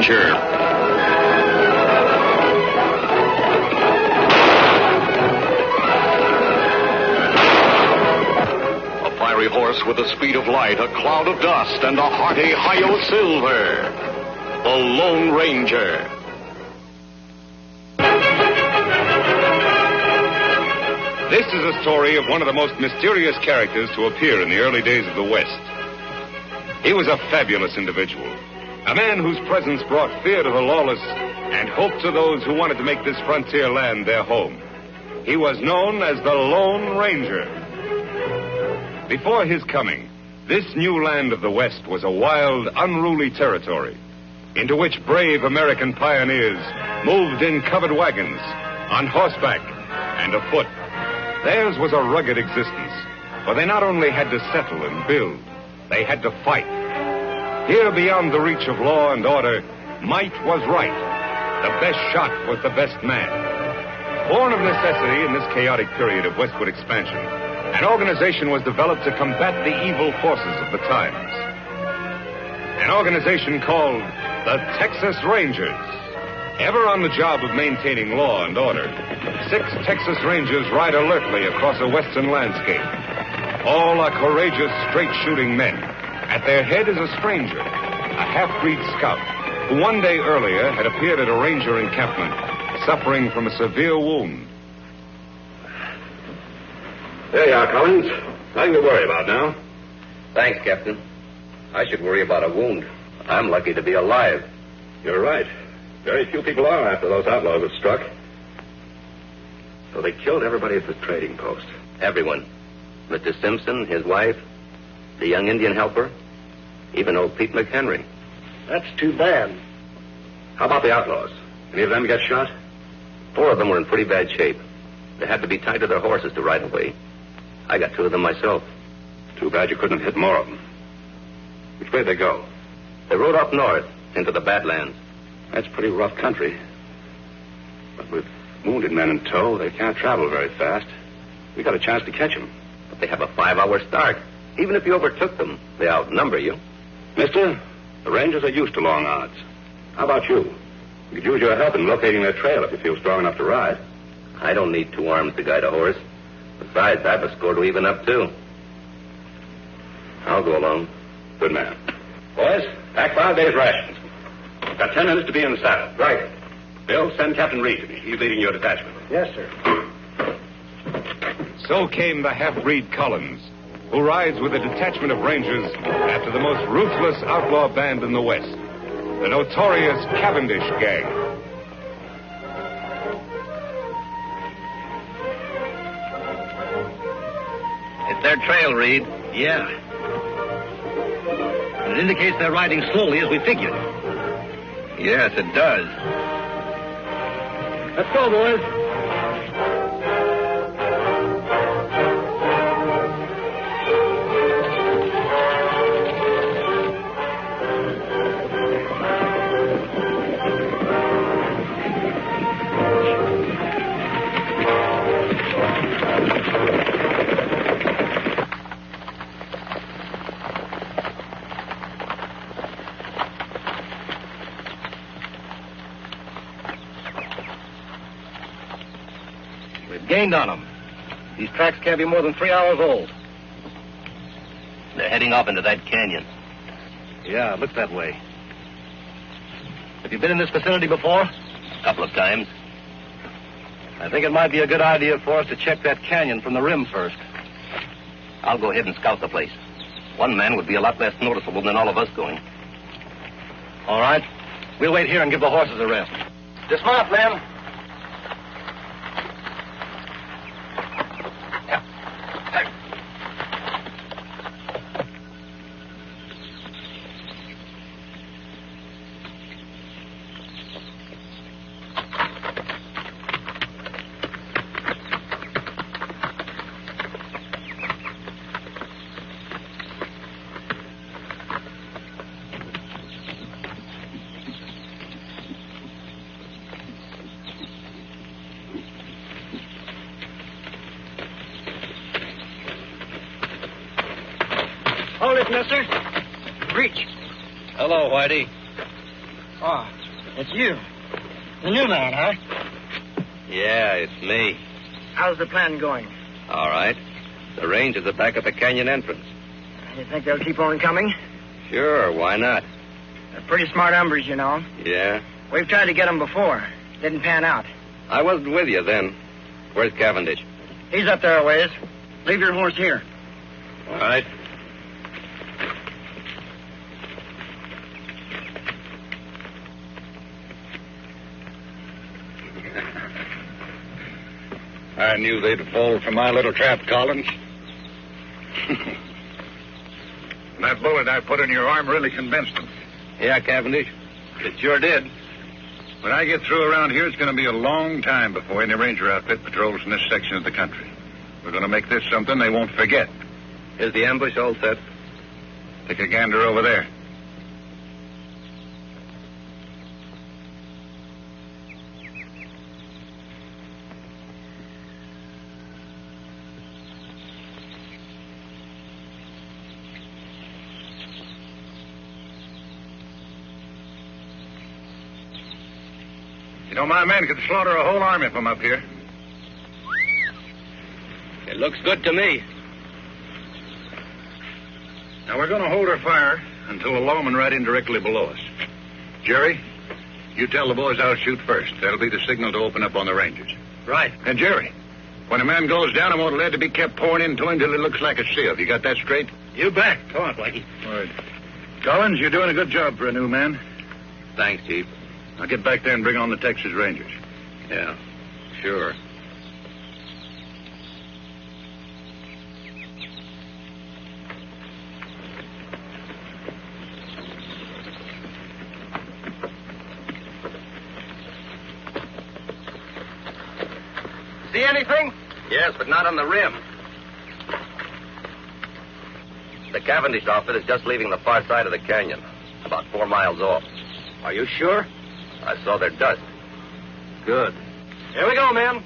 Ranger. A fiery horse with the speed of light, a cloud of dust, and a hearty hi-yo silver. The Lone Ranger. This is a story of one of the most mysterious characters to appear in the early days of the West. He was a fabulous individual, a man whose presence brought fear to the lawless and hope to those who wanted to make this frontier land their home. He was known as the Lone Ranger. Before his coming, this new land of the West was a wild, unruly territory into which brave American pioneers moved in covered wagons, on horseback, and afoot. Theirs was a rugged existence, for they not only had to settle and build, they had to fight. Here, beyond the reach of law and order, might was right. The best shot was the best man. Born of necessity in this chaotic period of westward expansion, an organization was developed to combat the evil forces of the times. An organization called the Texas Rangers. Ever on the job of maintaining law and order, 6 Texas Rangers ride alertly across a western landscape. All are courageous, straight-shooting men. At their head is a stranger, a half-breed scout, who one day earlier had appeared at a ranger encampment, suffering from a severe wound. There you are, Collins. Nothing to worry about now. Thanks, Captain. I should worry about a wound. I'm lucky to be alive. You're right. Very few people are after those outlaws were struck. So they killed everybody at the trading post. Everyone. Mr. Simpson, his wife, the young Indian helper, even old Pete McHenry. That's too bad. How about the outlaws? Any of them get shot? 4 of them were in pretty bad shape. They had to be tied to their horses to ride away. I got 2 of them myself. Too bad you couldn't have hit more of them. Which way did they go? They rode up north into the Badlands. That's pretty rough country. But with wounded men in tow, they can't travel very fast. We got a chance to catch them. But they have a 5-hour start. Even if you overtook them, they outnumber you. Mister, the Rangers are used to long odds. How about you? We could use your help in locating their trail if you feel strong enough to ride. I don't need 2 arms to guide a horse. Besides, I have a score to even up, too. I'll go along. Good man. Boys, pack 5 days' rations. Got 10 minutes to be in the saddle. Right. Bill, send Captain Reid to me. He's leading your detachment. Yes, sir. So came the half-breed Collins, who rides with a detachment of Rangers after the most ruthless outlaw band in the West, the notorious Cavendish gang. It's their trail, Reid. Yeah. It indicates they're riding slowly as we figured. Yes, it does. Let's go, boys. Gained on them. These tracks can't be more than 3 hours old. They're heading off into that canyon. Yeah, it looks that way. Have you been in this vicinity before? A couple of times. I think it might be a good idea for us to check that canyon from the rim first. I'll go ahead and scout the place. One man would be a lot less noticeable than all of us going. All right. We'll wait here and give the horses a rest. Dismount, men. Hold it, mister. Reach. Hello, Whitey. Ah, It's you. The new man, huh? Yeah, it's me. How's the plan going? All right. The range is back at the canyon entrance. You think they'll keep on coming? Sure, why not? They're pretty smart hombres, you know. Yeah? We've tried to get them before. Didn't pan out. I wasn't with you then. Where's Cavendish? He's up there a ways. Leave your horse here. All right. I knew they'd fall for my little trap, Collins. That bullet I put in your arm really convinced them. Yeah, Cavendish. It sure did. When I get through around here, it's going to be a long time before any ranger outfit patrols in this section of the country. We're going to make this something they won't forget. Is the ambush all set? Take a gander over there. You know, my men could slaughter a whole army from up here. It looks good to me. Now, we're going to hold our fire until the lawmen ride in directly below us. Jerry, you tell the boys I'll shoot first. That'll be the signal to open up on the Rangers. Right. And, Jerry, when a man goes down, I want lead to be kept pouring into him till he looks like a sieve. You got that straight? You bet. Come on, Blackie. All right. Collins, you're doing a good job for a new man. Thanks, Chief. Now get back there and bring on the Texas Rangers. Yeah, sure. See anything? Yes, but not on the rim. The Cavendish outfit is just leaving the far side of the canyon, about 4 miles off. Are you sure? I saw their dust. Good. Here we go, men.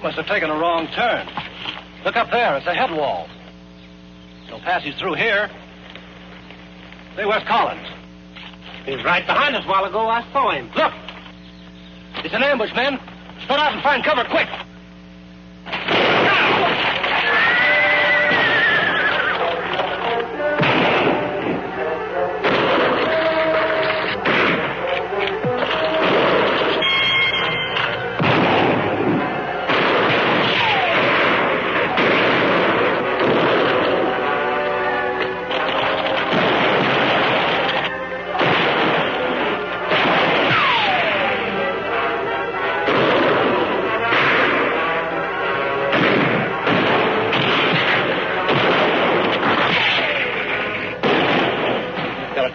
Must have taken a wrong turn. Look up there. It's a head wall. They'll pass you through here. Say, where's Collins? He was right behind us a while ago. I saw him. Look! It's an ambush, men. Spread out and find cover, quick!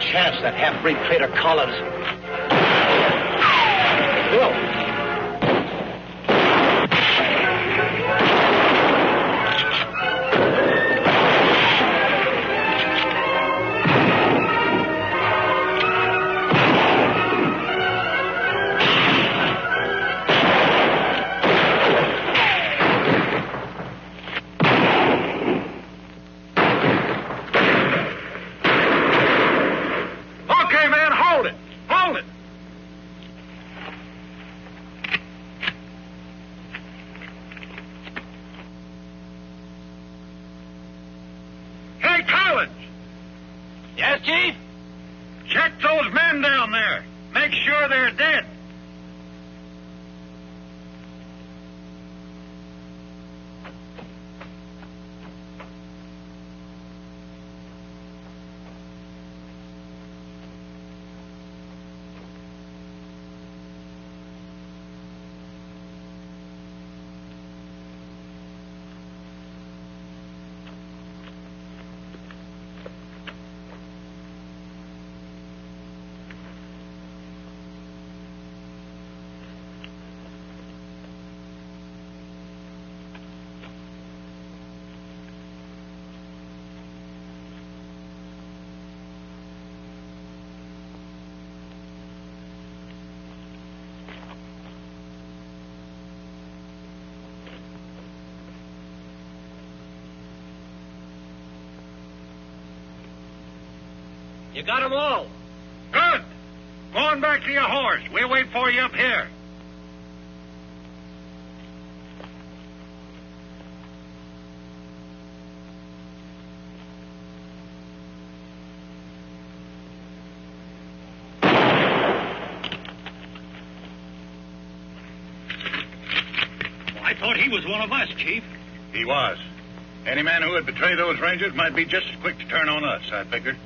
Chance, that half-breed traitor Collins. Bill. Yes, Chief? Check those men down there. Make sure they're dead. You got 'em all. Good. Go on back to your horse. We'll wait for you up here. I thought he was one of us, Chief. He was. Any man who would betray those Rangers might be just as quick to turn on us, I figured.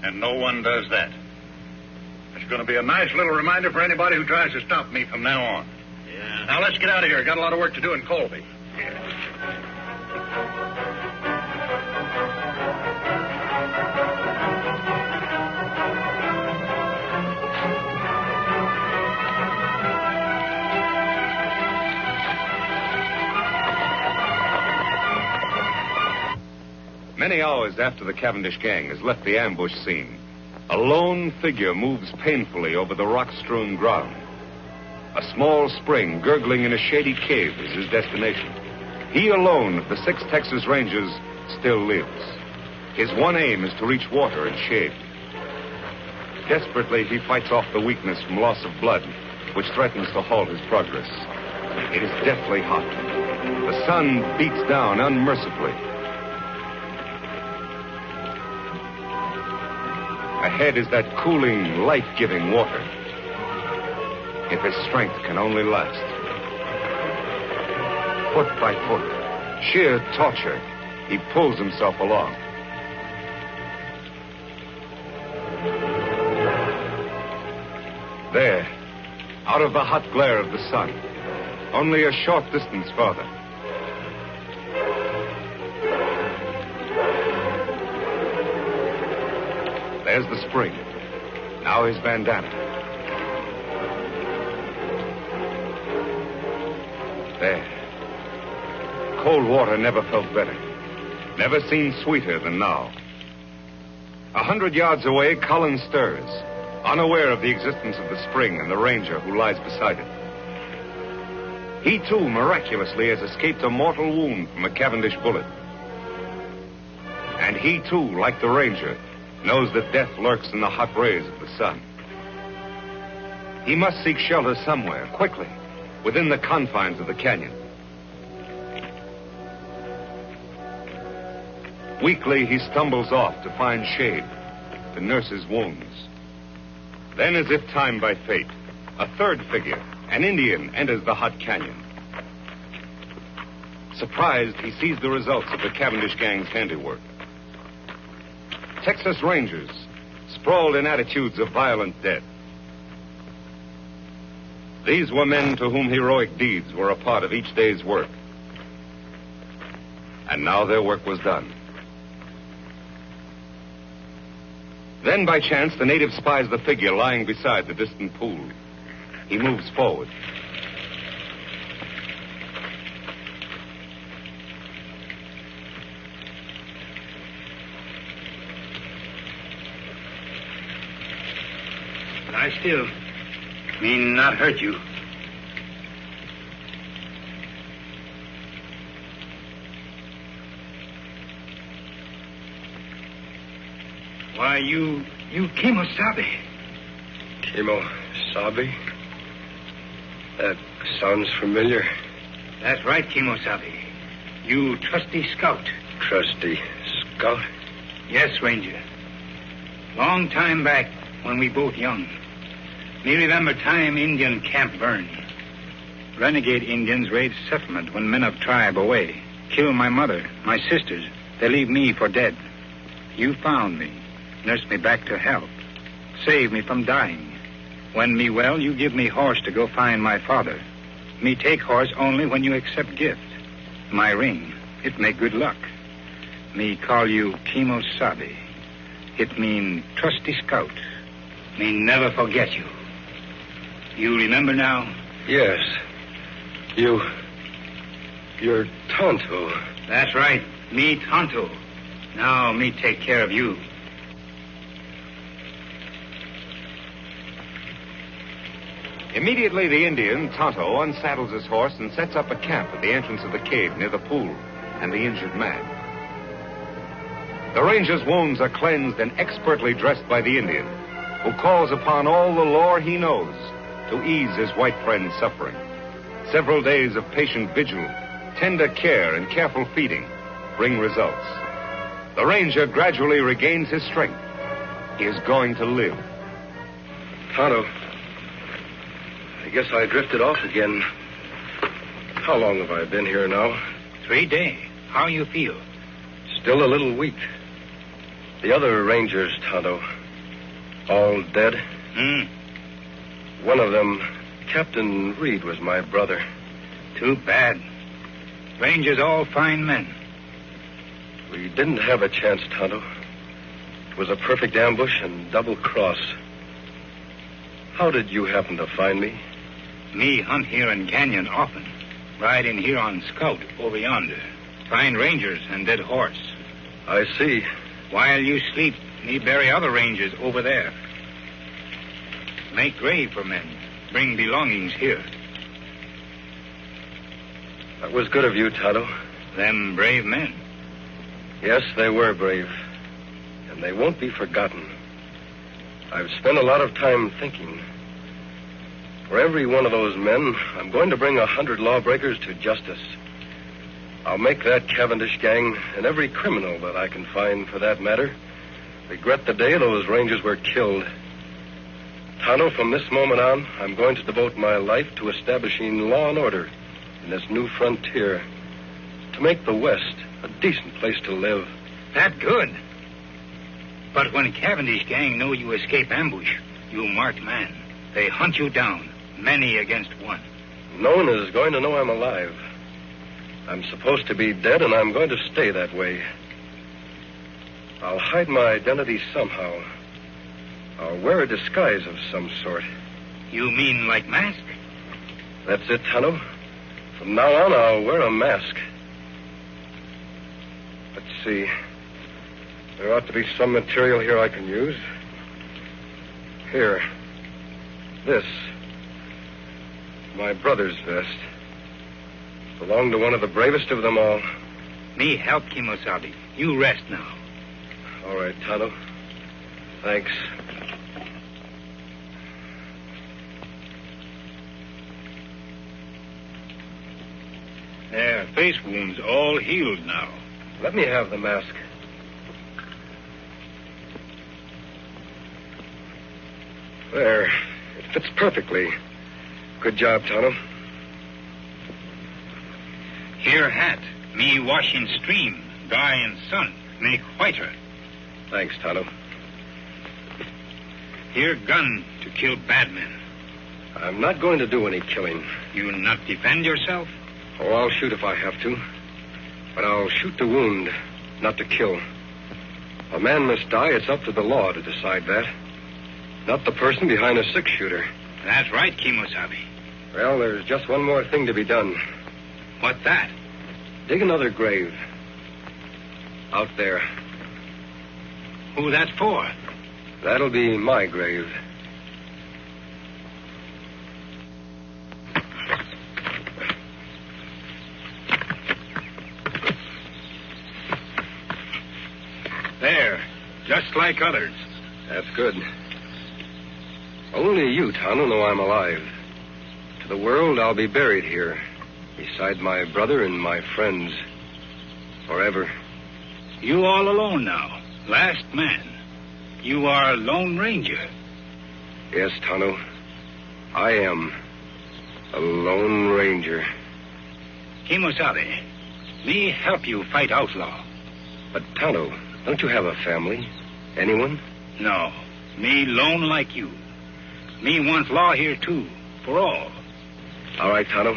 And no one does that. It's going to be a nice little reminder for anybody who tries to stop me from now on. Yeah. Now, let's get out of here. Got a lot of work to do in Colby. Many hours after the Cavendish gang has left the ambush scene, a lone figure moves painfully over the rock-strewn ground. A small spring gurgling in a shady cave is his destination. He alone of the 6 Texas Rangers still lives. His one aim is to reach water and shade. Desperately, he fights off the weakness from loss of blood, which threatens to halt his progress. It is deathly hot. The sun beats down unmercifully. Ahead is that cooling, life-giving water. If his strength can only last. Foot by foot, sheer torture, he pulls himself along. There, out of the hot glare of the sun, only a short distance farther. There's the spring. Now his bandana. There. Cold water never felt better. Never seemed sweeter than now. 100 yards away, Cullen stirs, unaware of the existence of the spring and the ranger who lies beside it. He, too, miraculously has escaped a mortal wound from a Cavendish bullet. And he, too, like the ranger, knows that death lurks in the hot rays of the sun. He must seek shelter somewhere, quickly, within the confines of the canyon. Weakly, he stumbles off to find shade, to nurse his wounds. Then, as if timed by fate, a third figure, an Indian, enters the hot canyon. Surprised, he sees the results of the Cavendish gang's handiwork. Texas Rangers, sprawled in attitudes of violent death. These were men to whom heroic deeds were a part of each day's work. And now their work was done. Then, by chance, the native spies the figure lying beside the distant pool. He moves forward. Lie still. Mean not hurt you. Why, you Kimosabe. Kimosabe? That sounds familiar. That's right, Kimosabe. You trusty scout. Trusty scout? Yes, Ranger. Long time back, when we both young. Me remember time Indian camp burn. Renegade Indians raid settlement when men of tribe away. Kill my mother, my sisters. They leave me for dead. You found me. Nursed me back to health. Saved me from dying. When me well, you give me horse to go find my father. Me take horse only when you accept gift. My ring, it make good luck. Me call you Kimosabe. It mean trusty scout. Me never forget you. You remember now? Yes. You're Tonto. That's right. Me Tonto. Now me take care of you. Immediately, the Indian, Tonto, unsaddles his horse and sets up a camp at the entrance of the cave near the pool and the injured man. The ranger's wounds are cleansed and expertly dressed by the Indian, who calls upon all the lore he knows to ease his white friend's suffering. Several days of patient vigil, tender care, and careful feeding bring results. The ranger gradually regains his strength. He is going to live. Tonto, I guess I drifted off again. How long have I been here now? 3 days. How you feel? Still a little weak. The other rangers, Tonto, all dead? One of them, Captain Reid, was my brother. Too bad. Rangers all fine men. We didn't have a chance, Tonto. It was a perfect ambush and double cross. How did you happen to find me? Me hunt here in canyon often. Ride in here on scout over yonder. Find rangers and dead horse. I see. While you sleep, me bury other rangers over there. Make grave for men. Bring belongings here. That was good of you, Tonto. Them brave men. Yes, they were brave. And they won't be forgotten. I've spent a lot of time thinking. For every one of those men, I'm going to bring 100 lawbreakers to justice. I'll make that Cavendish gang, and every criminal that I can find for that matter, regret the day those rangers were killed. Tonto, from this moment on, I'm going to devote my life to establishing law and order in this new frontier, to make the West a decent place to live. That good. But when Cavendish gang know you escape ambush, you marked man. They hunt you down, many against one. No one is going to know I'm alive. I'm supposed to be dead, and I'm going to stay that way. I'll hide my identity somehow. I'll wear a disguise of some sort. You mean like mask? That's it, Tonto. From now on, I'll wear a mask. Let's see. There ought to be some material here I can use. Here. This. My brother's vest. Belonged to one of the bravest of them all. Me help Kimosabe. You rest now. All right, Tonto. Thanks. Their face wounds all healed now. Let me have the mask. There. It fits perfectly. Good job, Tonto. Here hat. Me wash in stream. Dry in sun. Make whiter. Thanks, Tonto. Here gun to kill bad men. I'm not going to do any killing. You not defend yourself? Oh, I'll shoot if I have to. But I'll shoot to wound, not to kill. A man must die. It's up to the law to decide that. Not the person behind a six-shooter. That's right, Kimosabe. Well, there's just one more thing to be done. What's that? Dig another grave. Out there. Who that for? That'll be my grave. There. Just like others. That's good. Only you, Tonto, know I'm alive. To the world, I'll be buried here, beside my brother and my friends. Forever. You all alone now. Last man. You are a lone ranger. Yes, Tonto. I am a lone ranger. Kimosabe, me help you fight outlaw. But, Tonto, don't you have a family? Anyone? No. Me lone like you. Me want law here, too. For all. All right, Tonto.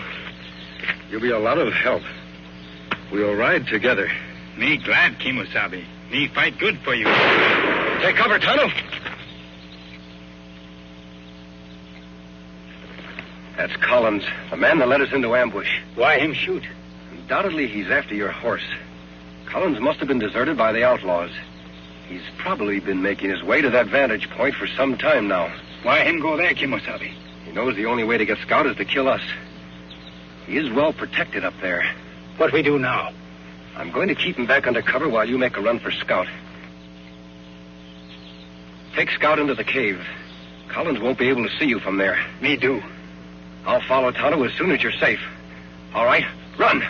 You'll be a lot of help. We'll ride together. Me glad, Kimosabe. Me fight good for you. Take cover, Tonto. That's Collins, the man that led us into ambush. Why him shoot? Undoubtedly, he's after your horse. Collins must have been deserted by the outlaws. He's probably been making his way to that vantage point for some time now. Why him go there, Kimosabe? He knows the only way to get Scout is to kill us. He is well protected up there. What we do now? I'm going to keep him back under cover while you make a run for Scout. Take Scout into the cave. Collins won't be able to see you from there. Me do. I'll follow Tonto as soon as you're safe. All right, run.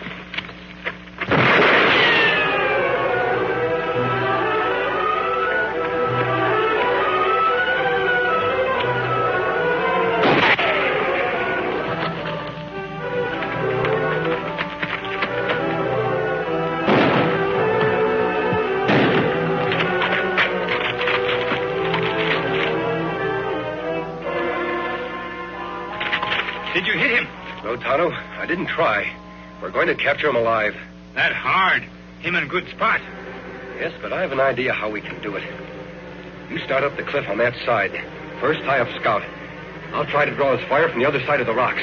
Did you hit him? No, Tonto, I didn't try. We're going to capture him alive. That hard. Him in good spot. Yes, but I have an idea how we can do it. You start up the cliff on that side. First, tie up Scout. I'll try to draw his fire from the other side of the rocks.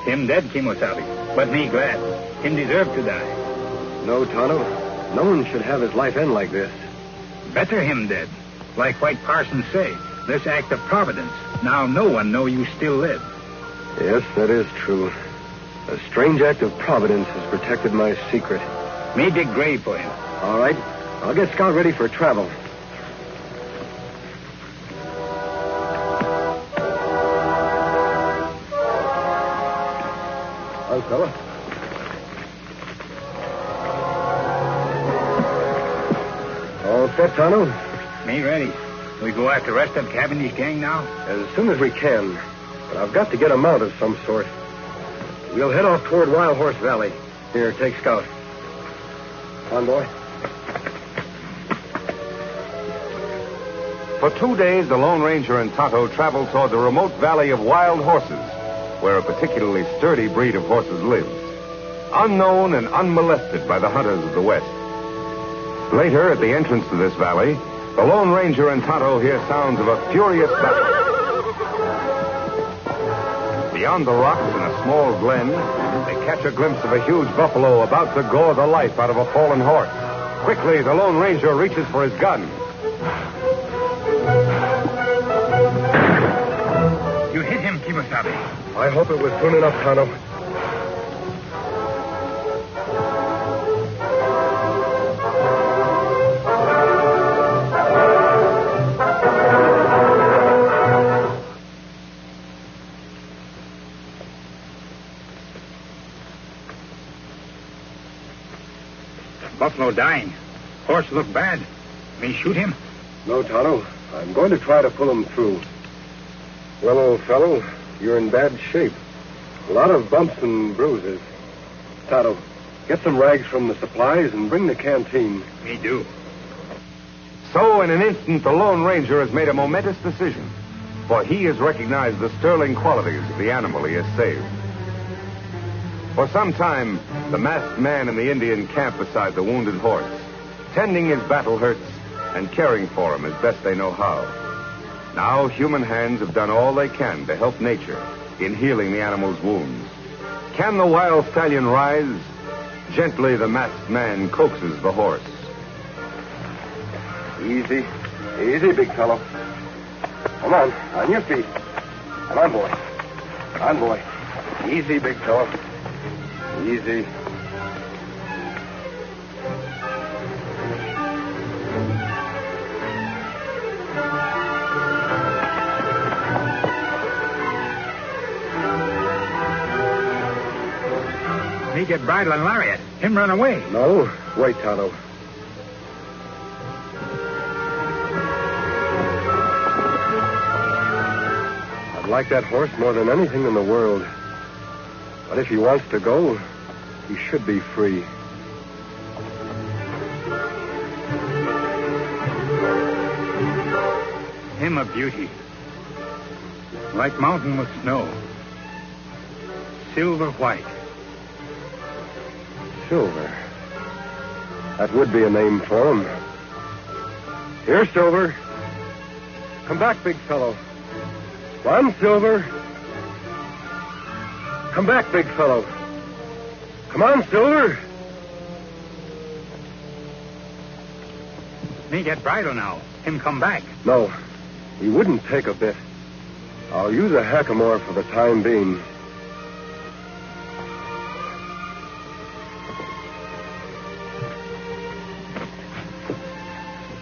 Him dead, Kimosabe. But me glad. Him deserve to die. No, Tonto. No one should have his life end like this. Better him dead. Like White Parson say, this act of providence. Now no one know you still live. Yes, that is true. A strange act of providence has protected my secret. Me dig grave for him. All right. I'll get Scout ready for travel. Hi, fella. All set, Tonto? Me ready. We go after the rest of Cavendish gang now? As soon as we can. But I've got to get a mount of some sort. We'll head off toward Wild Horse Valley. Here, take Scout. On, boy. For 2 days, the Lone Ranger and Tonto traveled toward the remote valley of Wild Horses, where a particularly sturdy breed of horses lives, unknown and unmolested by the hunters of the West. Later, at the entrance to this valley, the Lone Ranger and Tonto hear sounds of a furious battle. Beyond the rocks in a small glen, they catch a glimpse of a huge buffalo about to gore the life out of a fallen horse. Quickly, the Lone Ranger reaches for his gun. You hit him, Kimosabe. I hope it was soon enough, Tonto. Buffalo dying. Horse look bad. Me shoot him? No, Tonto. I'm going to try to pull him through. Well, old fellow, you're in bad shape. A lot of bumps and bruises. Tonto, get some rags from the supplies and bring the canteen. Me do. So, in an instant, the Lone Ranger has made a momentous decision, for he has recognized the sterling qualities of the animal he has saved. For some time, the masked man in the Indian camp beside the wounded horse, tending his battle hurts and caring for him as best they know how. Now, human hands have done all they can to help nature in healing the animal's wounds. Can the wild stallion rise? Gently, the masked man coaxes the horse. Easy. Easy, big fellow. Come on your feet. Come on, boy. Come on, boy. Easy, big fellow. Easy. Me get bridle and lariat. Him run away. No, wait, Tonto. I'd like that horse more than anything in the world. But if he wants to go, he should be free. Him a beauty. Like mountain with snow. Silver white. Silver. That would be a name for him. Here, Silver. Come back, big fellow. Come on, Silver. Come back, big fellow. Come on, Silver. Me get bridle now. Him come back. No, he wouldn't take a bit. I'll use a hackamore for the time being.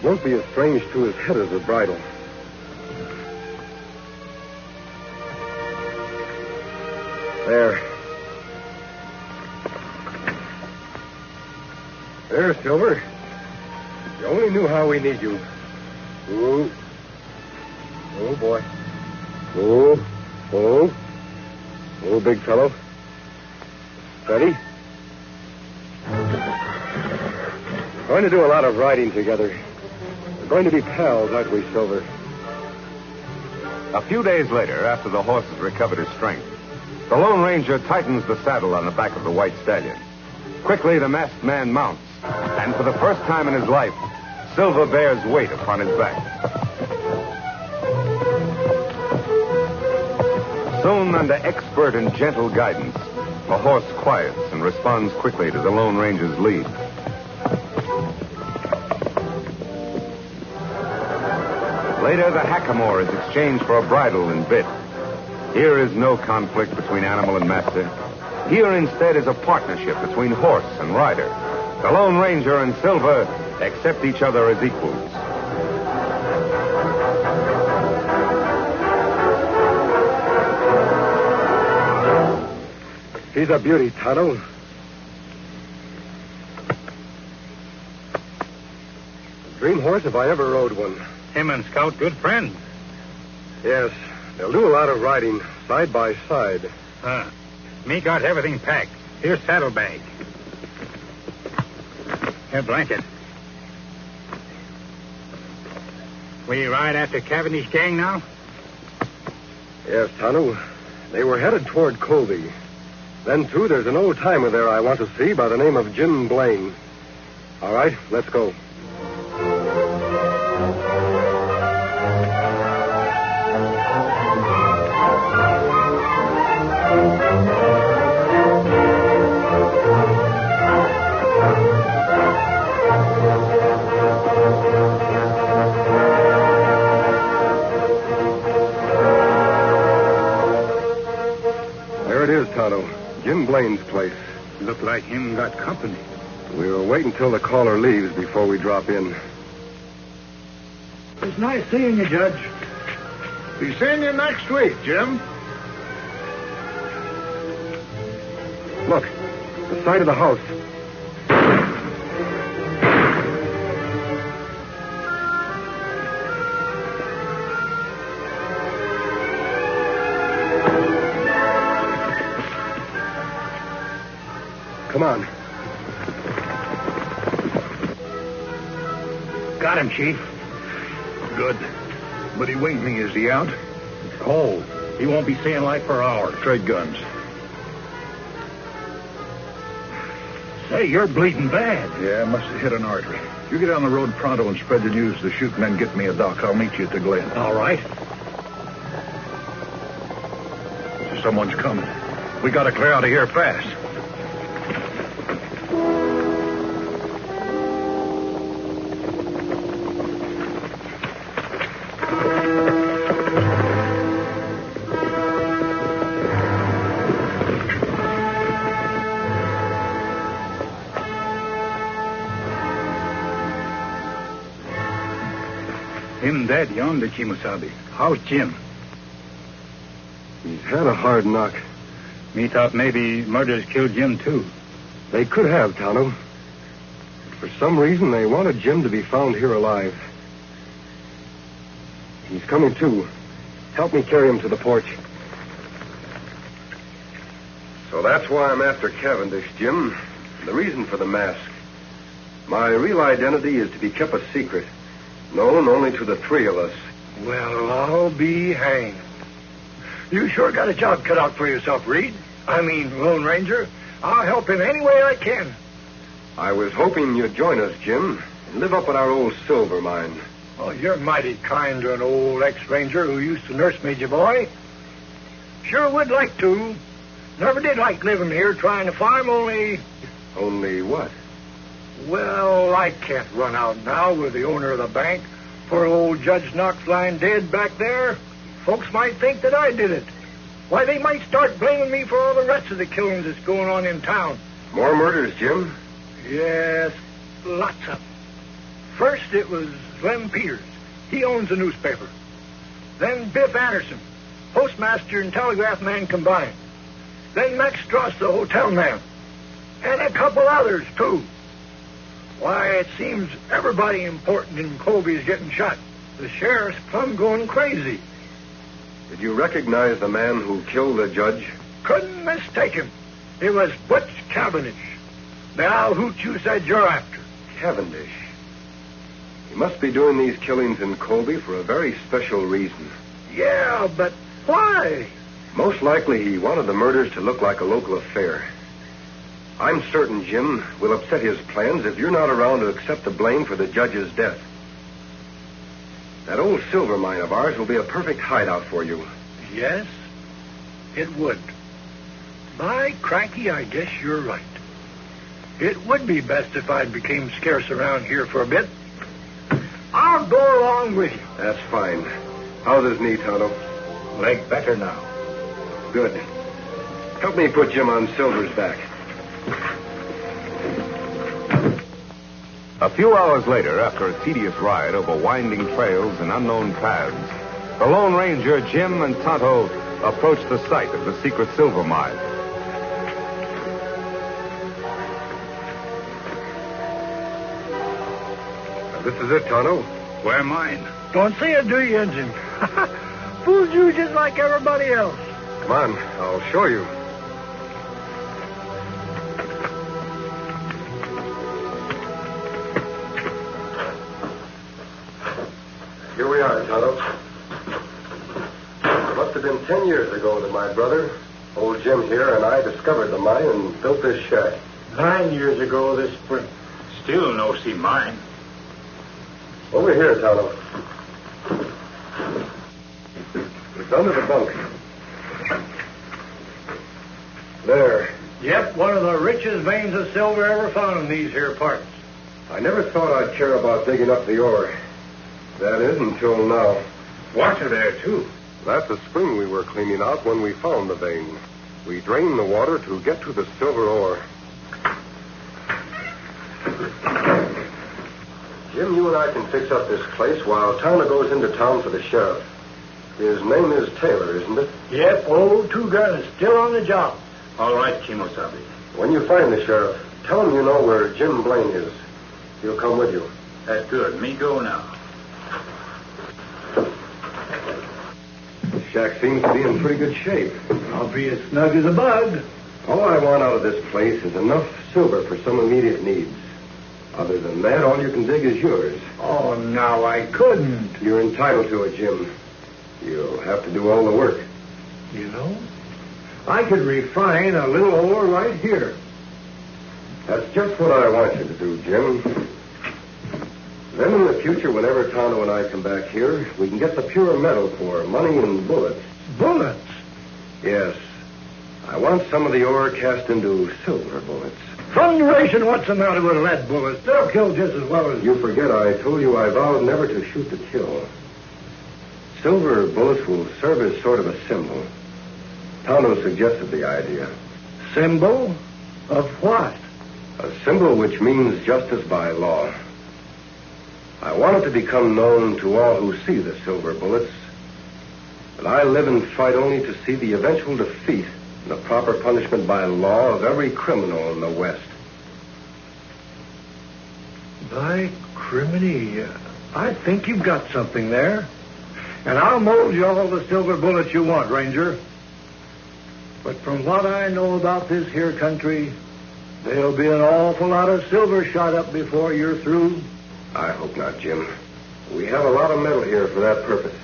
Won't be as strange to his head as a bridle. There. There, Silver. You only knew how we need you. Ooh. Oh, boy. Oh. Oh. Oh, big fellow. Steady. We're going to do a lot of riding together. We're going to be pals, aren't we, Silver? A few days later, after the horse has recovered his strength, the Lone Ranger tightens the saddle on the back of the white stallion. Quickly, the masked man mounts, and for the first time in his life, Silver bears weight upon his back. Soon, under expert and gentle guidance, the horse quiets and responds quickly to the Lone Ranger's lead. Later, the hackamore is exchanged for a bridle and bit. Here is no conflict between animal and master. Here, instead, is a partnership between horse and rider. The Lone Ranger and Silver accept each other as equals. He's a beauty, Tonto. Dream horse if I ever rode one. Him and Scout good friends. Yes, they'll do a lot of riding, side by side. Me got everything packed. Here's saddlebag. Here, blanket. We ride after Cavendish gang now? Yes, Tonto. They were headed toward Colby. Then, too, there's an old-timer there I want to see by the name of Jim Blaine. All right, let's go. There it is, Tonto. Jim Blaine's place. Look like him got company. We'll wait until the caller leaves before we drop in. It's nice seeing you, Judge. Be seeing you next week, Jim. Look, the side of the house. Got him, Chief. Good. But he winged me. Is he out? It's cold. He won't be seeing light for hours. Trade guns. Say, you're bleeding bad. Yeah, must have hit an artery. You get on the road pronto and spread the news to the shoot, and then get me a doc. I'll meet you at the Glen. All right. Someone's coming. We gotta clear out of here fast. Him dead yonder, Kimosabe. How's Jim? He's had a hard knock. Me thought maybe murders killed Jim, too. They could have, Tonto. For some reason, they wanted Jim to be found here alive. He's coming, too. Help me carry him to the porch. So that's why I'm after Cavendish, Jim. The reason for the mask. My real identity is to be kept a secret, known only to the three of us. Well, I'll be hanged. You sure got a job cut out for yourself, Reid. I mean, Lone Ranger. I'll help in any way I can. I was hoping you'd join us, Jim, and live up at our old silver mine. Oh, you're mighty kind to an old ex-ranger who used to nurse me, your boy. Sure would like to. Never did like living here trying to farm, only... Only what? Well, I can't run out now with the owner of the bank. Poor old Judge Knox lying dead back there. Folks might think that I did it. Why, they might start blaming me for all the rest of the killings that's going on in town. More murders, Jim? Yes, lots of them. First, it was Lem Peters. He owns a newspaper. Then Biff Anderson, postmaster and telegraph man combined. Then Max Stross, the hotel man. And a couple others, too. Why, it seems everybody important in Colby is getting shot. The sheriff's plumb going crazy. Did you recognize the man who killed the judge? Couldn't mistake him. It was Butch Cavendish. The owl hoot you said you're after. Cavendish. He must be doing these killings in Colby for a very special reason. Yeah, but why? Most likely he wanted the murders to look like a local affair. I'm certain, Jim, we'll upset his plans if you're not around to accept the blame for the judge's death. That old silver mine of ours will be a perfect hideout for you. Yes, it would. By cranky, I guess you're right. It would be best if I became scarce around here for a bit. I'll go along with you. That's fine. How's his knee, Tonto? Leg better now. Good. Help me put Jim on Silver's back. A few hours later, after a tedious ride over winding trails and unknown paths, the Lone Ranger, Jim, and Tonto approached the site of the secret silver mine. This is it, Tonto. Where mine? Don't see it, do you, Injun? Fooled you just like everybody else. Come on, I'll show you. Here we are, Tonto. It must have been 10 years ago that my brother, old Jim here, and I discovered the mine and built this shack. 9 years ago this spring. Still no see mine. Over here, Tonto. It's under the bunk. There. Yep, one of the richest veins of silver ever found in these here parts. I never thought I'd care about digging up the ore. That is, until now. Water there, too. That's a spring we were cleaning out when we found the vein. We drained the water to get to the silver ore. Jim, you and I can fix up this place while Tonto goes into town for the sheriff. His name is Taylor, isn't it? Yep, old Two-Gun is still on the job. All right, Kimosabe. When you find the sheriff, tell him you know where Jim Blaine is. He'll come with you. That's good. Me go now. The shack seems to be in pretty good shape. I'll be as snug as a bug. All I want out of this place is enough silver for some immediate needs. Other than that, all you can dig is yours. Oh, now I couldn't. You're entitled to it, Jim. You'll have to do all the work. You know, I could refine a little ore right here. That's just what I want you to do, Jim. Then in the future, whenever Tonto and I come back here, we can get the pure metal for money and bullets. Bullets? Yes. I want some of the ore cast into silver bullets. Thunderation, what's the matter with lead bullets? They'll kill just as well as... You forget I told you I vowed never to shoot to kill. Silver bullets will serve as sort of a symbol. Tonto suggested the idea. Symbol? Of what? A symbol which means justice by law. I want it to become known to all who see the silver bullets that I live and fight only to see the eventual defeat and the proper punishment by law of every criminal in the West. By criminy, I think you've got something there. And I'll mold you all the silver bullets you want, Ranger. But from what I know about this here country, there'll be an awful lot of silver shot up before you're through. I hope not, Jim. We have a lot of metal here for that purpose.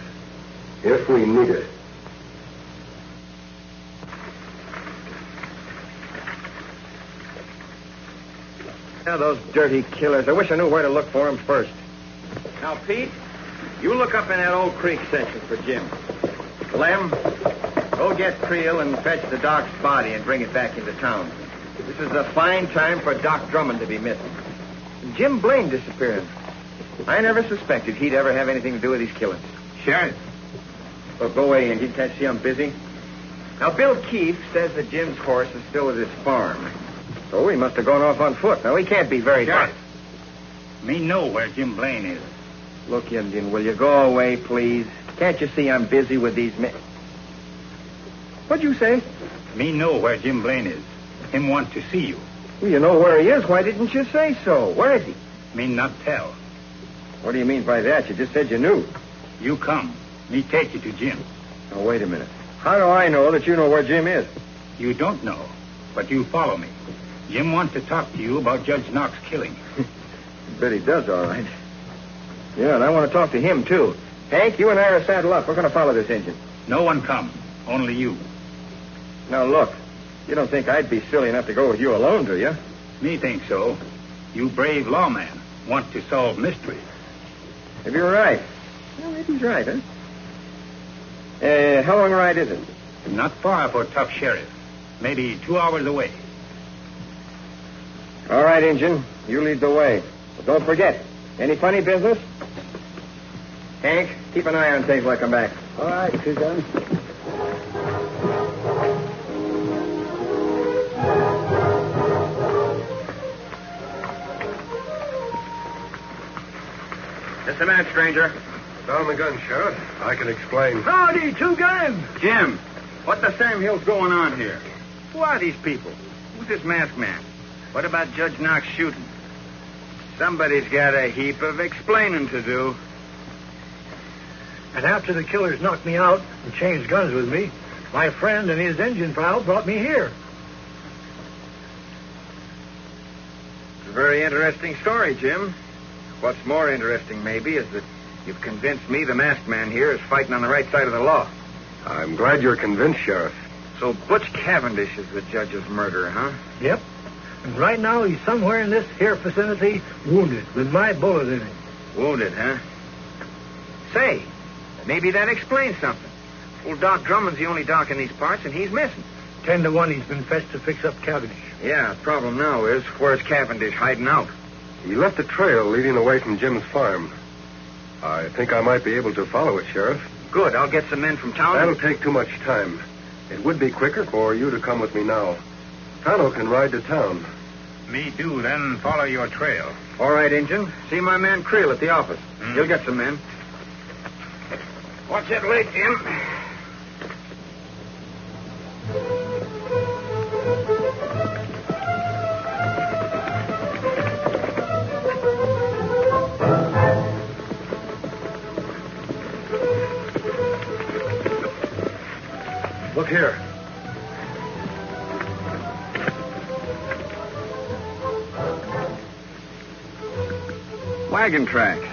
If we need it. Now, those dirty killers. I wish I knew where to look for them first. Now, Pete, you look up in that old creek section for Jim. Lem, go get Creel and fetch the doc's body and bring it back into town. This is a fine time for Doc Drummond to be missing. Jim Blaine disappearing. I never suspected he'd ever have anything to do with these killings. Sheriff. Well, go away, and you can't see I'm busy. Now, Bill Keefe says that Jim's horse is still at his farm. So he must have gone off on foot. Now, he can't be very far. Sheriff. Me know where Jim Blaine is. Look, Indian, will you go away, please? Can't you see I'm busy with these men? What'd you say? Me know where Jim Blaine is. Him want to see you. Well, you know where he is. Why didn't you say so? Where is he? Me not tell. What do you mean by that? You just said you knew. You come. Me take you to Jim. Now, wait a minute. How do I know that you know where Jim is? You don't know, but you follow me. Jim wants to talk to you about Judge Knox killing. Bet he does, all right. Yeah, and I want to talk to him, too. Hank, you and I are saddle up. We're going to follow this engine. No one come. Only you. Now, look. You don't think I'd be silly enough to go with you alone, do you? Me think so. You brave lawman want to solve mysteries. Maybe you're right. Well, maybe he's right, huh? How long a ride is it? Not far for Tough Sheriff. Maybe 2 hours away. All right, Injun. You lead the way. But don't forget, any funny business? Hank, keep an eye on things when I come back. All right, Suzanne. Just a minute, stranger. Down the gun, Sheriff. I can explain. Howdy, two guns. Jim, what the Sam Hill's going on here? Who are these people? Who's this masked man? What about Judge Knox shooting? Somebody's got a heap of explaining to do. And after the killers knocked me out and changed guns with me, my friend and his engine pal brought me here. It's a very interesting story, Jim. What's more interesting, maybe, is that you've convinced me the masked man here is fighting on the right side of the law. I'm glad you're convinced, Sheriff. So Butch Cavendish is the judge's murderer, huh? Yep. And right now he's somewhere in this here vicinity, wounded, with my bullet in him. Wounded, huh? Say, maybe that explains something. Old Doc Drummond's the only doc in these parts, and he's missing. 10 to 1 he's been fetched to fix up Cavendish. Yeah, the problem now is, where's Cavendish hiding out? He left a trail leading away from Jim's farm. I think I might be able to follow it, Sheriff. Good, I'll get some men from town. That'll take too much time. It would be quicker for you to come with me now. Tonto can ride to town. Me do then follow your trail. All right, Injun. See my man Creel at the office. He'll get some men. Watch that leg, Jim. Look here. Wagon tracks.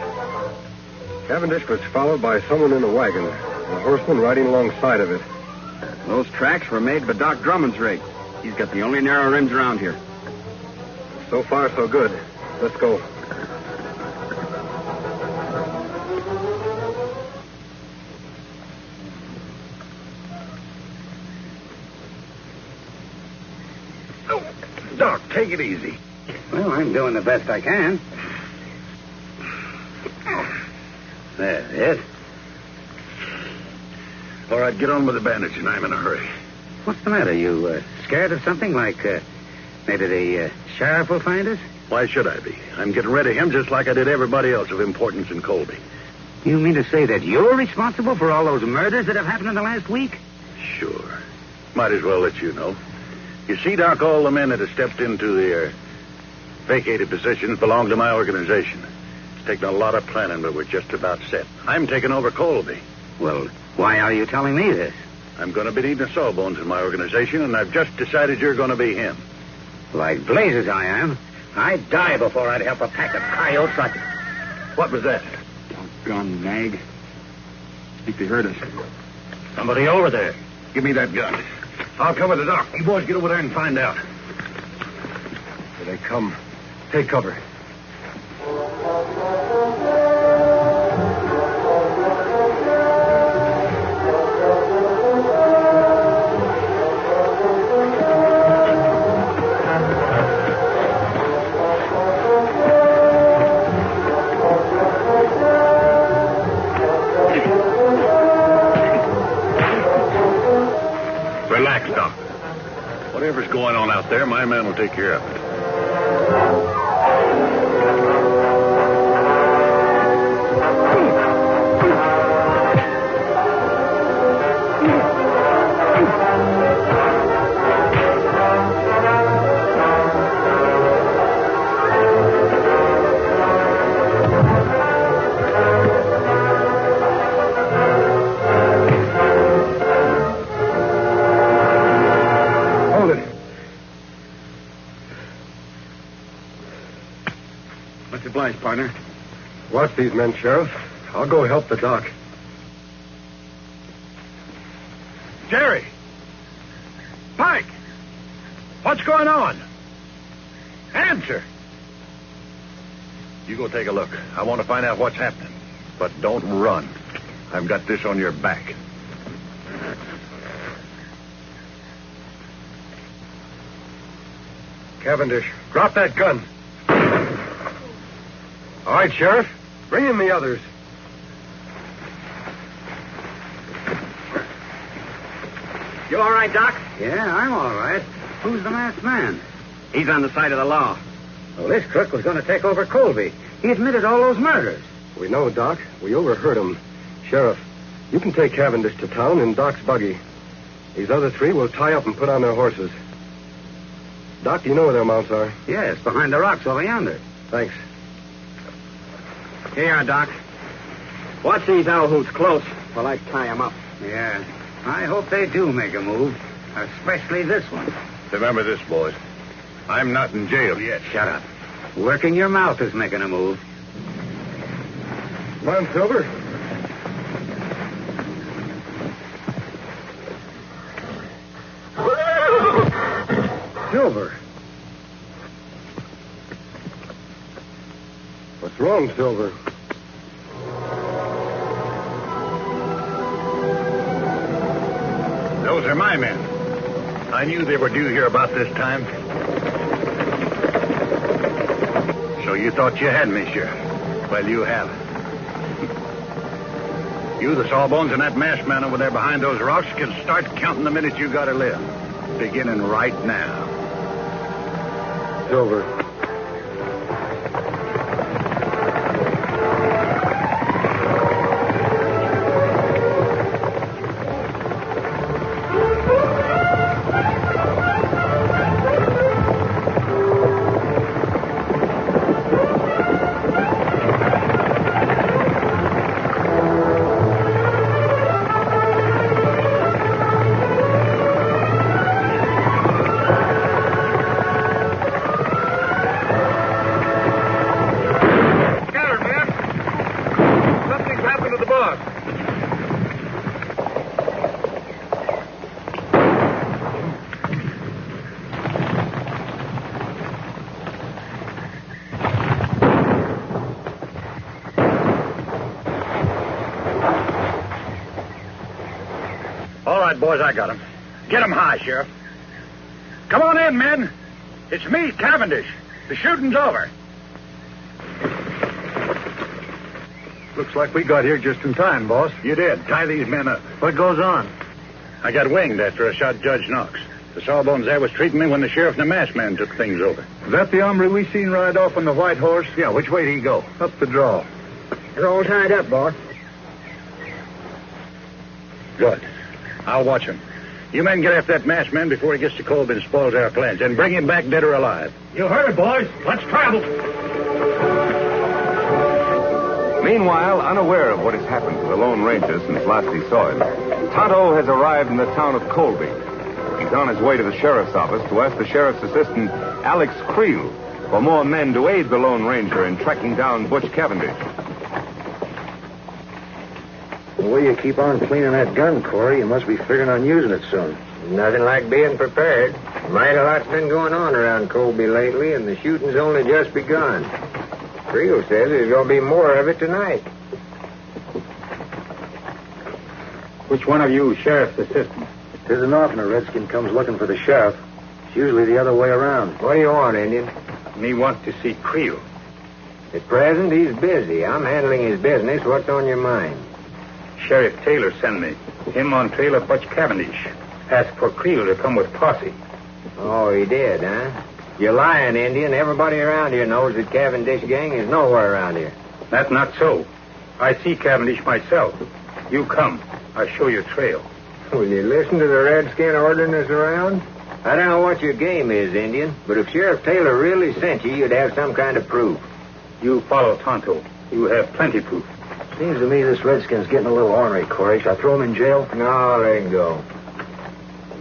Cavendish was followed by someone in a wagon, a horseman riding alongside of it. Those tracks were made by Doc Drummond's rig. He's got the only narrow rims around here. So far, so good. Let's go. Doc, take it easy. Well, I'm doing the best I can. That's it. All right, get on with the bandaging. I'm in a hurry. What's the matter? You scared of something like maybe the sheriff will find us? Why should I be? I'm getting rid of him just like I did everybody else of importance in Colby. You mean to say that you're responsible for all those murders that have happened in the last week? Sure. Might as well let you know. You see, Doc, all the men that have stepped into their vacated positions belong to my organization. It's taken a lot of planning, but we're just about set. I'm taking over Colby. Well, why are you telling me this? I'm going to be needing a sawbones in my organization, and I've just decided you're going to be him. Like blazes I am. I'd die before I'd help a pack of coyotes like... What was that? Doggone nag. I think they heard us. Somebody over there. Give me that gun. I'll cover the dock. You boys get over there and find out. Here they come. Take cover. Relax, Doc. Whatever's going on out there, my man will take care of it. Much obliged, partner. Watch these men, Sheriff. I'll go help the doc. Jerry! Pike! What's going on? Answer! You go take a look. I want to find out what's happening. But don't run. I've got this on your back. Cavendish, drop that gun. All right, Sheriff. Bring in the others. You all right, Doc? Yeah, I'm all right. Who's the masked man? He's on the side of the law. Well, this crook was going to take over Colby. He admitted all those murders. We know, Doc. We overheard him. Sheriff, you can take Cavendish to town in Doc's buggy. These other three will tie up and put on their horses. Doc, do you know where their mounts are? Yes, behind the rocks over yonder. Thanks. Here you are, Doc. Watch these owl hoots close while I tie them up. Yeah, I hope they do make a move, especially this one. Remember this, boys. I'm not in jail yet. Shut up. Working your mouth is making a move. Come on, Silver. Silver. What's wrong, Silver? Those are my men. I knew they were due here about this time. So you thought you had me, Sheriff. Well, you haven't. You, the sawbones, and that masked man over there behind those rocks can start counting the minutes you gotta live. Beginning right now. Silver. right, boys, I got him. Get him high, Sheriff. Come on in, men. It's me, Cavendish. The shooting's over. Looks like we got here just in time, boss. You did. Tie these men up. What goes on? I got winged after I shot Judge Knox. The sawbones there was treating me when the sheriff and the masked man took things over. Is that the hombre we seen ride off on the white horse? Yeah, which way did he go? Up the draw. They're all tied up, boss. Good. I'll watch him. You men get after that masked man before he gets to Colby and spoils our plans, and bring him back dead or alive. You heard it, boys. Let's travel. Meanwhile, unaware of what has happened to the Lone Ranger since last he saw him, Tonto has arrived in the town of Colby. He's on his way to the sheriff's office to ask the sheriff's assistant, Alex Creel, for more men to aid the Lone Ranger in tracking down Butch Cavendish. The way you keep on cleaning that gun, Corey, you must be figuring on using it soon. Nothing like being prepared. Mighty lot's been going on around Colby lately, and the shooting's only just begun. Creel says there's going to be more of it tonight. Which one of you, sheriff's assistant? It isn't often a redskin comes looking for the sheriff. It's usually the other way around. What do you want, Indian? Me want to see Creel. At present, he's busy. I'm handling his business. What's on your mind? Sheriff Taylor sent me. Him on trail of Butch Cavendish. Asked for Creel to come with posse. Oh, he did, huh? You're lying, Indian. Everybody around here knows that Cavendish gang is nowhere around here. That's not so. I see Cavendish myself. You come. I'll show you trail. Will you listen to the redskin ordering us around? I don't know what your game is, Indian, but if Sheriff Taylor really sent you, you'd have some kind of proof. You follow Tonto. You have plenty proof. Seems to me this redskin's getting a little ornery, Corey. Shall I throw him in jail? No, let him go.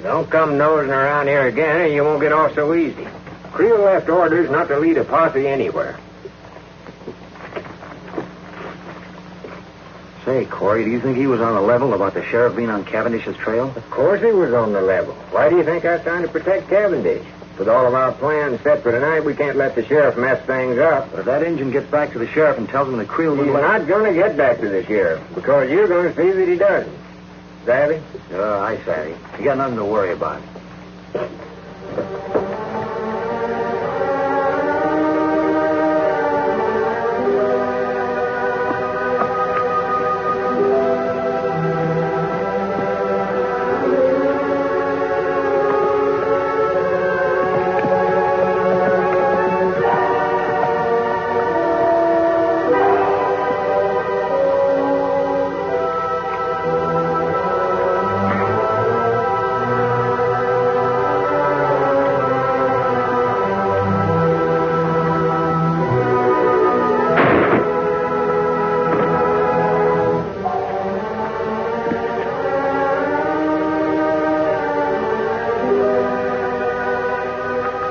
Don't come nosing around here again, and you won't get off so easy. Creel left orders not to lead a posse anywhere. Say, Corey, do you think he was on the level about the sheriff being on Cavendish's trail? Of course he was on the level. Why do you think I was trying to protect Cavendish? With all of our plans set for tonight, we can't let the sheriff mess things up. But if that Injun gets back to the sheriff and tells him that Creel He's not going to get back to the sheriff, because you're going to see that he doesn't. Savvy? Oh, I savvy. You got nothing to worry about.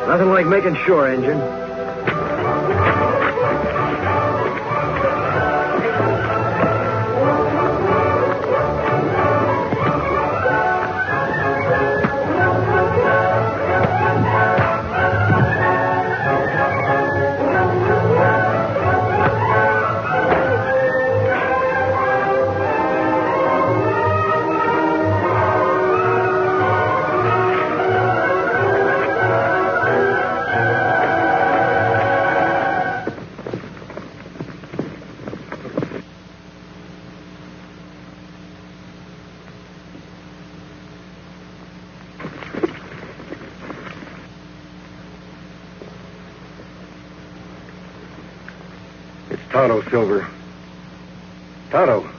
Nothing like making sure, Injun. Tonto, Silver. Tonto.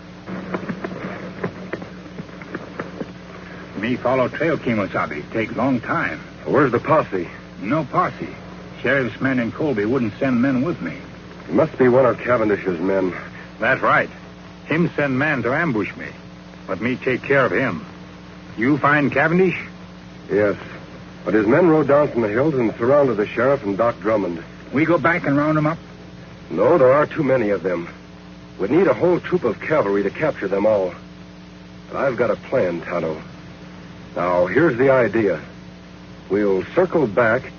Me follow trail, Kimosabe. Take long time. Where's the posse? No posse. Sheriff's men in Colby wouldn't send men with me. It must be one of Cavendish's men. That's right. Him send man to ambush me. Let me take care of him. You find Cavendish? Yes. But his men rode down from the hills and surrounded the sheriff and Doc Drummond. We go back and round them up? No, there are too many of them. We'd need a whole troop of cavalry to capture them all. But I've got a plan, Tonto. Now, here's the idea. We'll circle back.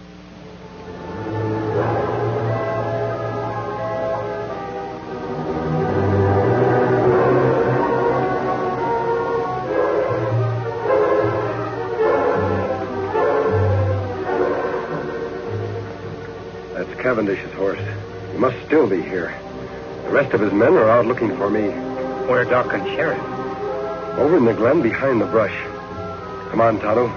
Colby here. The rest of his men are out looking for me. Where Doc and Sheriff? Over in the glen behind the brush. Come on, Tonto.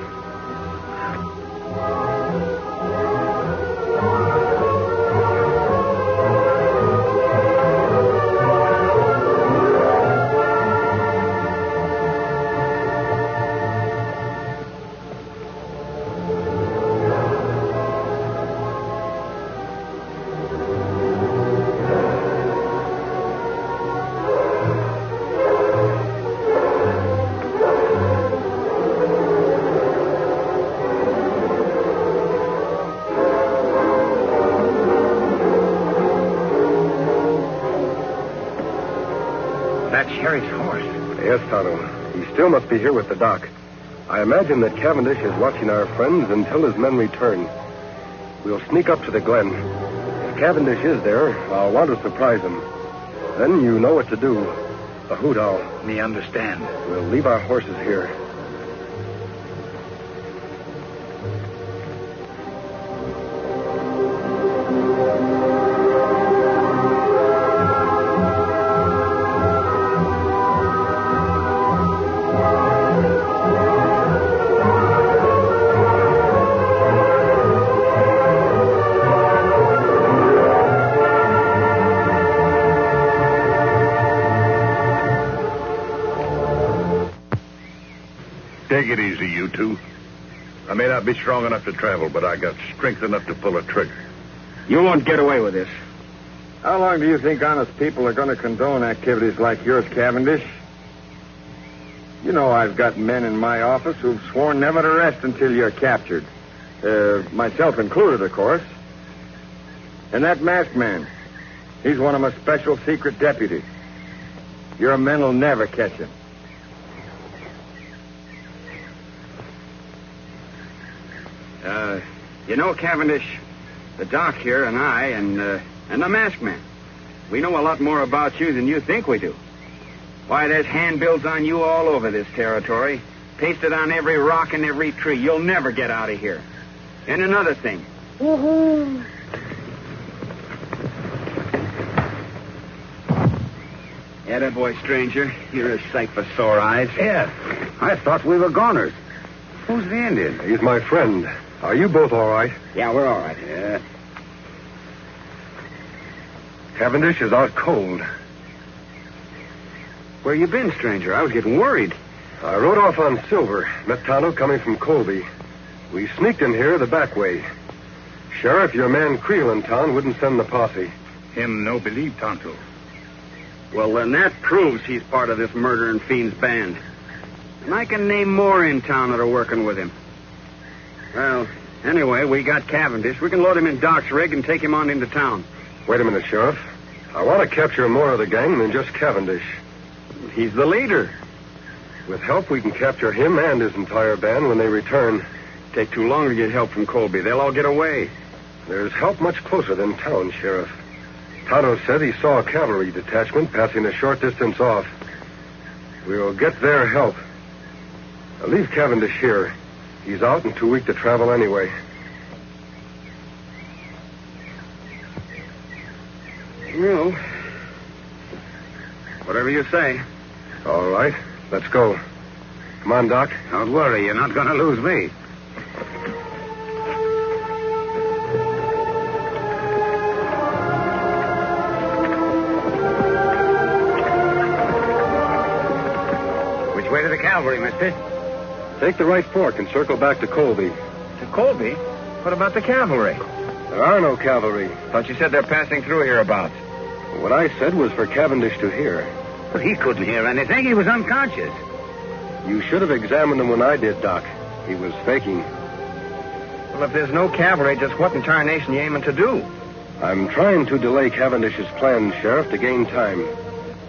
That Sheriff's horse. Yes, Tonto. He still must be here with the doc. I imagine that Cavendish is watching our friends until his men return. We'll sneak up to the glen. If Cavendish is there, I'll want to surprise him. Then you know what to do. A hoot owl. Me understand. We'll leave our horses here. Take it easy, you two. I may not be strong enough to travel, but I got strength enough to pull a trigger. You won't get away with this. How long do you think honest people are going to condone activities like yours, Cavendish? You know I've got men in my office who've sworn never to rest until you're captured. Myself included, of course. And that masked man, he's one of my special secret deputies. Your men will never catch him. You know, Cavendish, the doc here and I and the masked man, we know a lot more about you than you think we do. Why, there's handbills on you all over this territory, pasted on every rock and every tree. You'll never get out of here. And another thing. Woohoo! Yeah, that boy, stranger. You're a sight for sore eyes. Yeah. I thought we were goners. Who's the Indian? He's my friend. Are you both all right? Yeah, we're all right. Yeah. Cavendish is out cold. Where you been, stranger? I was getting worried. I rode off on Silver. Met Tonto coming from Colby. We sneaked in here the back way. Sheriff, your man Creel in town wouldn't send the posse. Him no believe Tonto. Well, then that proves he's part of this murdering fiend's band. And I can name more in town that are working with him. Well, anyway, we got Cavendish. We can load him in Doc's rig and take him on into town. Wait a minute, Sheriff. I want to capture more of the gang than just Cavendish. He's the leader. With help, we can capture him and his entire band when they return. Take too long to get help from Colby. They'll all get away. There's help much closer than town, Sheriff. Tonto said he saw a cavalry detachment passing a short distance off. We'll get their help. Now leave Cavendish here. He's out and too weak to travel anyway. Well, whatever you say. All right. Let's go. Come on, Doc. Don't worry. You're not going to lose me. Which way to the cavalry, mister? Take the right fork and circle back to Colby. To Colby? What about the cavalry? There are no cavalry. Thought you said they're passing through hereabouts. What I said was for Cavendish to hear. But he couldn't hear anything. He was unconscious. You should have examined him when I did, Doc. He was faking. Well, if there's no cavalry, just what in tarnation you aiming to do? I'm trying to delay Cavendish's plans, Sheriff, to gain time.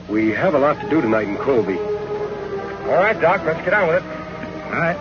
We have a lot to do tonight in Colby. All right, Doc, let's get on with it. All right.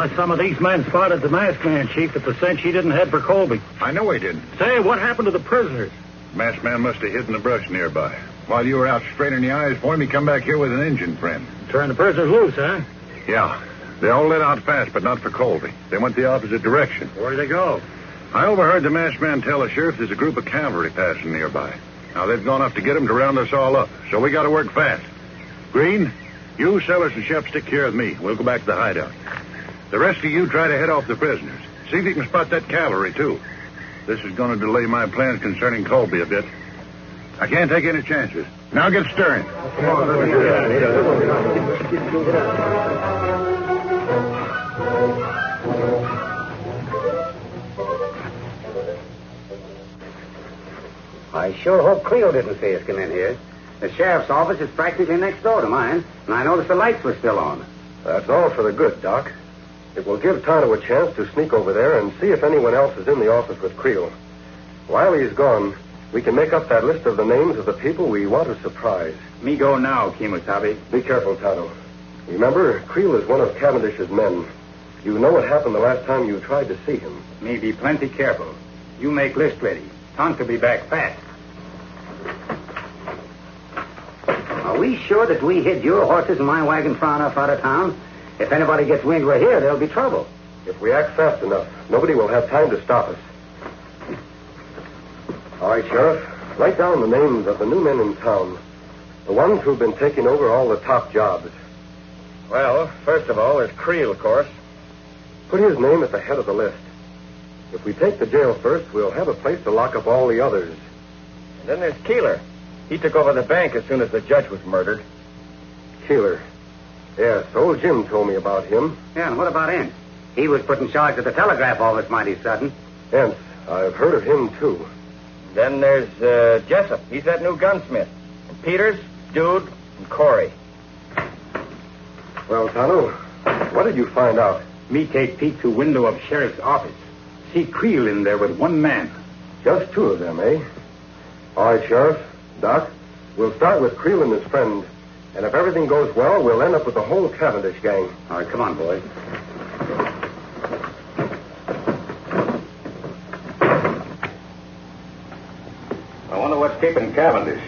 Why, some of these men spotted the masked man, Chief, at the cinch he didn't head for Colby. I know he didn't. Say, what happened to the prisoners? Masked man must have hid in the brush nearby. While you were out straining the eyes for him, he come back here with an Indian friend. Turned the prisoners loose, huh? Yeah. They all let out fast, but not for Colby. They went the opposite direction. Where'd they go? I overheard the masked man tell the sheriff there's a group of cavalry passing nearby. Now, they've gone up to get him to round us all up, so we got to work fast. Green, you, Sellers, and Shep stick here with me. We'll go back to the hideout. The rest of you try to head off the prisoners. See if you can spot that cavalry, too. This is going to delay my plans concerning Colby a bit. I can't take any chances. Now get stirring. I sure hope Cleo didn't see us come in here. The sheriff's office is practically next door to mine, and I noticed the lights were still on. That's all for the good, Doc. It will give Tonto a chance to sneak over there and see if anyone else is in the office with Creel. While he's gone, we can make up that list of the names of the people we want to surprise. Me go now, Kemosabe. Be careful, Tonto. Remember, Creel is one of Cavendish's men. You know what happened the last time you tried to see him. Me be plenty careful. You make list ready. Tonto be back fast. Are we sure that we hid your horses and my wagon far enough out of town? If anybody gets wind we're here, there'll be trouble. If we act fast enough, nobody will have time to stop us. All right, Sheriff. Write down the names of the new men in town. The ones who've been taking over all the top jobs. Well, first of all, there's Creel, of course. Put his name at the head of the list. If we take the jail first, we'll have a place to lock up all the others. And then there's Keeler. He took over the bank as soon as the judge was murdered. Keeler. Yes, old Jim told me about him. Yeah, and what about Ince? He was put in charge of the telegraph office mighty sudden. Ince. I've heard of him, too. Then there's Jessup. He's that new gunsmith. And Peters, Dude, and Corey. Well, Tonto, what did you find out? Me take peek through window of sheriff's office. See Creel in there with one man. Just two of them, eh? All right, Sheriff. Doc, we'll start with Creel and his friend. And if everything goes well, we'll end up with the whole Cavendish gang. All right, come on, boys. I wonder what's keeping Cavendish.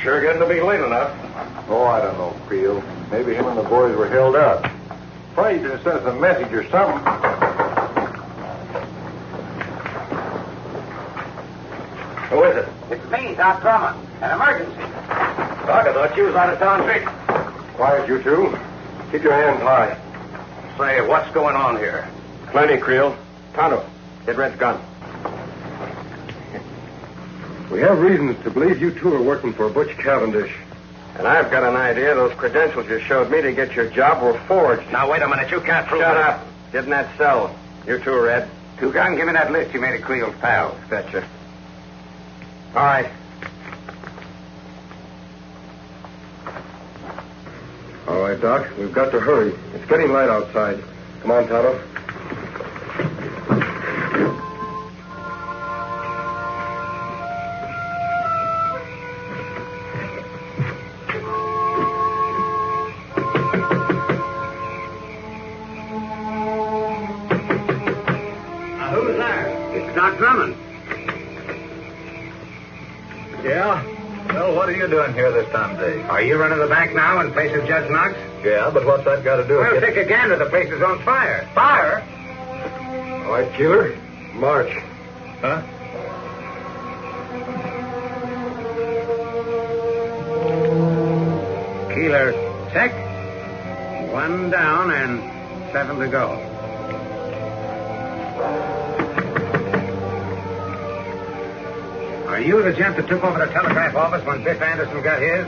Sure getting to be late enough. Oh, I don't know, Creel. Maybe him and the boys were held up. Afraid to send us a message or something. Who is it? It's me, Doc Drummond. An emergency. Doc, I thought you was out of town sick. Quiet, you two. Keep your hands high. Say, what's going on here? Plenty, Creel. Tonto, get Red's gun. We have reasons to believe you two are working for Butch Cavendish. And I've got an idea those credentials you showed me to get your job were forged. Now, wait a minute. You can't prove Shut it. up. Get in that cell. You too, Red. Two-gun, give me that list you made of Creel's pals. Betcha. All right. All right, Doc. We've got to hurry. It's getting light outside. Come on, Tonto. Who's there? It's Doc Drummond. Yeah? Well, what are you doing here this time of day? Are you running the bank now in place of Judge Knox? Yeah, but what's that got to do Well, with take a gander. The place is on fire. Fire? All right, Keeler. March. Huh? Keeler, check. One down and 7 to go. Are you the gent that took over the telegraph office when Biff Anderson got his?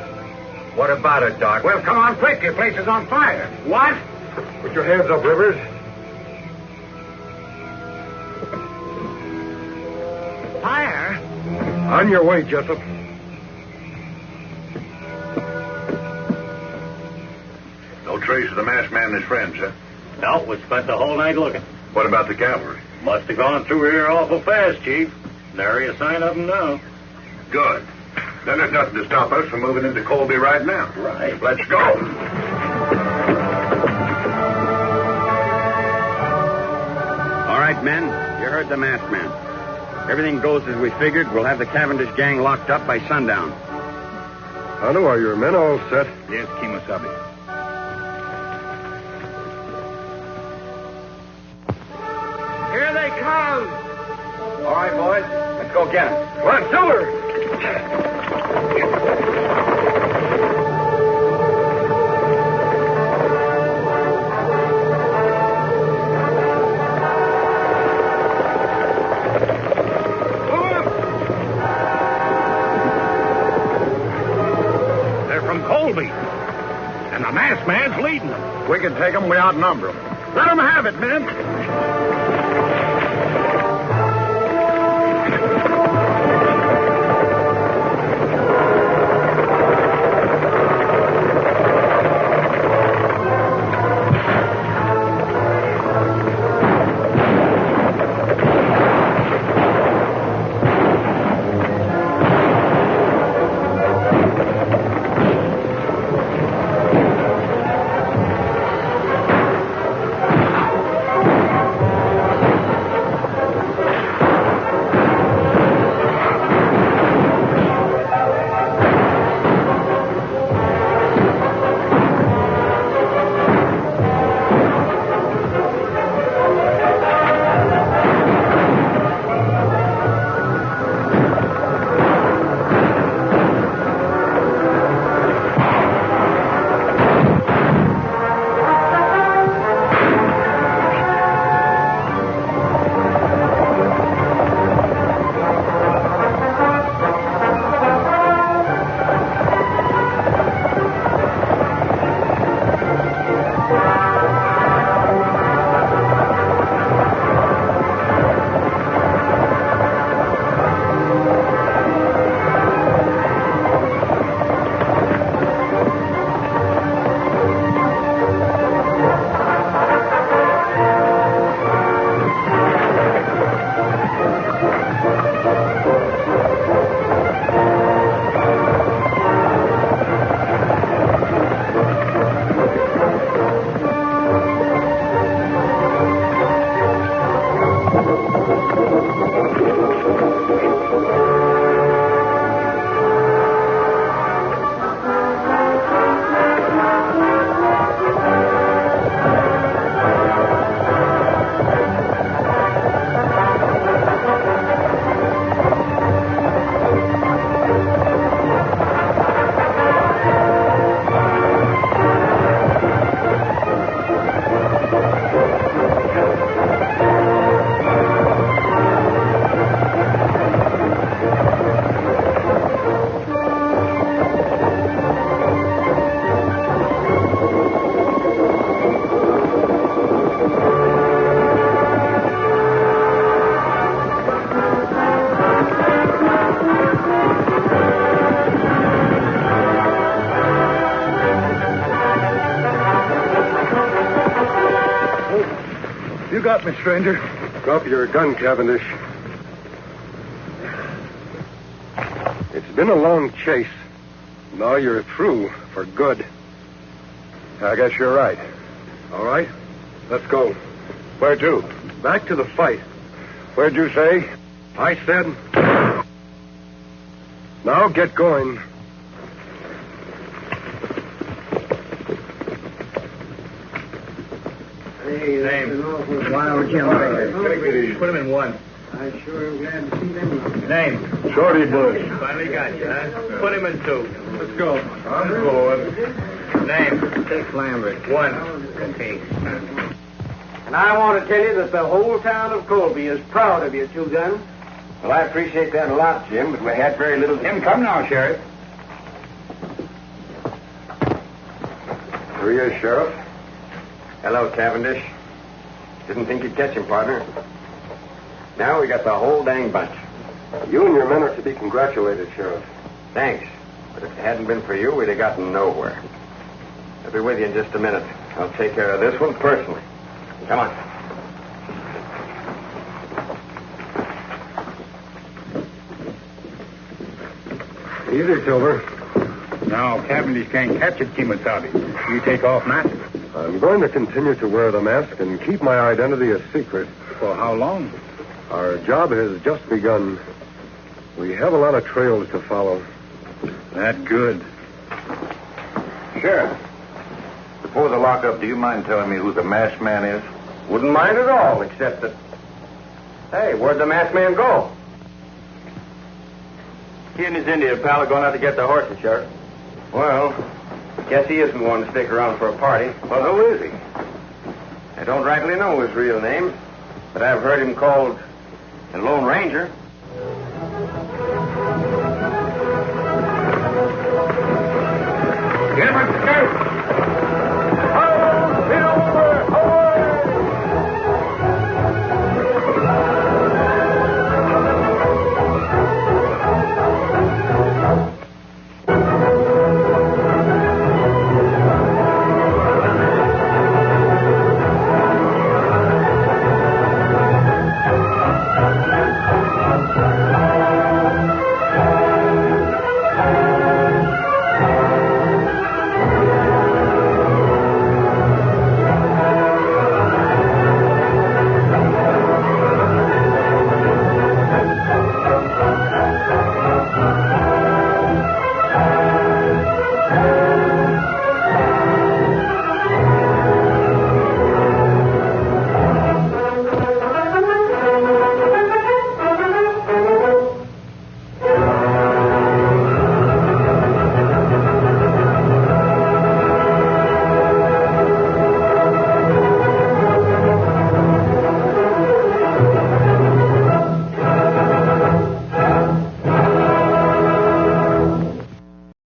What about it, Doc? Well, come on quick. Your place is on fire. What? Put your hands up, Rivers. Fire? On your way, Jessup. No trace of the masked man and his friends, huh? No, we spent the whole night looking. What about the cavalry? Must have gone through here awful fast, Chief. Nary a sign of them now. Good. Then there's nothing to stop us from moving into Colby right now. Right. Let's go. Men, you heard the masked man. Everything goes as we figured. We'll have the Cavendish gang locked up by sundown. Tonto, are your men all set? Yes, Kimosabe. Here they come! All right, boys. Let's go get them. Come on, Silver! They're from Colby. And the masked man's leading them. We can take them. We outnumber them. Let them have it, men. got me, stranger. Drop your gun, Cavendish. It's been a long chase. Now you're through for good. I guess you're right. All right, let's go. Where to? Back to the fight. Where'd you say? I said... Now get going. Name. Wild Jim. Put him in one. I sure am glad to see them. Name. Shorty Bush. Finally got you, huh? Put him in two. Let's go. I'm going. Name. Dick Lambert. One. Okay. And I want to tell you that the whole town of Colby is proud of you, Two Gun. Well, I appreciate that a lot, Jim, but we had very little... Jim, come now, Sheriff. Here he is, Sheriff. Hello, Cavendish. Didn't think you'd catch him, partner. Now we got the whole dang bunch. You and your men are to be congratulated, Sheriff. Thanks. But if it hadn't been for you, we'd have gotten nowhere. I'll be with you in just a minute. I'll take care of this one personally. Come on. Easy, Silver. Now, Cavendish can't capture Kimosabe. You take off mask. I'm going to continue to wear the mask and keep my identity a secret For how long? Our job has just begun. We have a lot of trails to follow. That good. Sheriff, before the lockup, do you mind telling me who the masked man is? Wouldn't mind at all, except that... Hey, where'd the masked man go? He and his Indian pal are going out to get the horses, Sheriff. Well, guess he isn't one to stick around for a party. Well, who is he? I don't rightly know his real name, but I've heard him called the Lone Ranger. Get him, Sheriff!